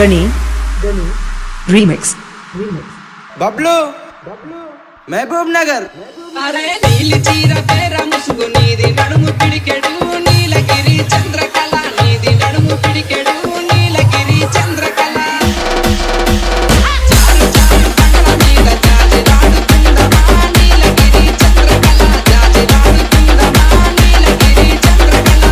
Ghani remix Bablu महबूब नगर अरे नीली चीर पेरा मुसुगु नीदी नडुमु पिडिकेडु नीलगिरी चंद्रकला नीदी नडुमु पिडिकेडु नीलगिरी चंद्रकला चारु चारु पंडల మీద జాజి రాడుతుందమా నీలగిరి చంద్రకళ జాజి రాడుతుందమా నీలగిరి చంద్రకళ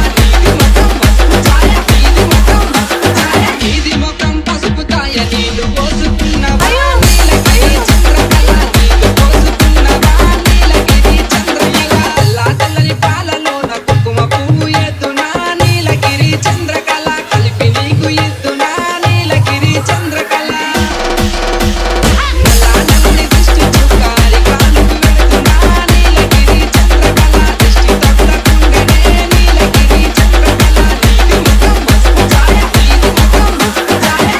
నీది ముఖం పసుపు ఛాయ నీదు పోసుకున్నవా నీలగిరి చంద్రకళ నీదు పోసుకున్నవా నీలగిరి చంద్రకళ లాటలని పాలలోన కుంకుమ పువ్వు ఎత్తునా నీలగిరి చంద్రకళ కలిపి నీకు ఇస్తున్నా నీలగిరి చంద్రకళ నల్లని దిష్టి చుక్కారి కాలుకు వెళుతున్నా నీలగిరి చంద్రకళ దిష్టి తప్పకుండానే నీలగిరి చంద్రకళ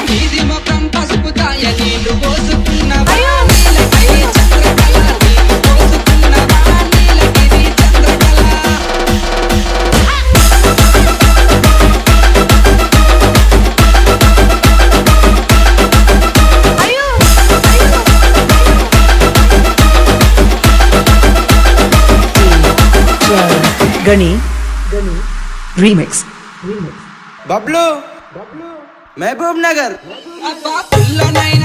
నీది ముఖం పసుపు ఛాయ నీళ్లు పోసుకున్నవా నీలగిరి చంద్రకళ నీళ్లు పోసుకున్నవా నీలగిరి చంద్రకళ गनी रीमिक्स बबलू महबूब नगर అబ్బా పుల్లనైన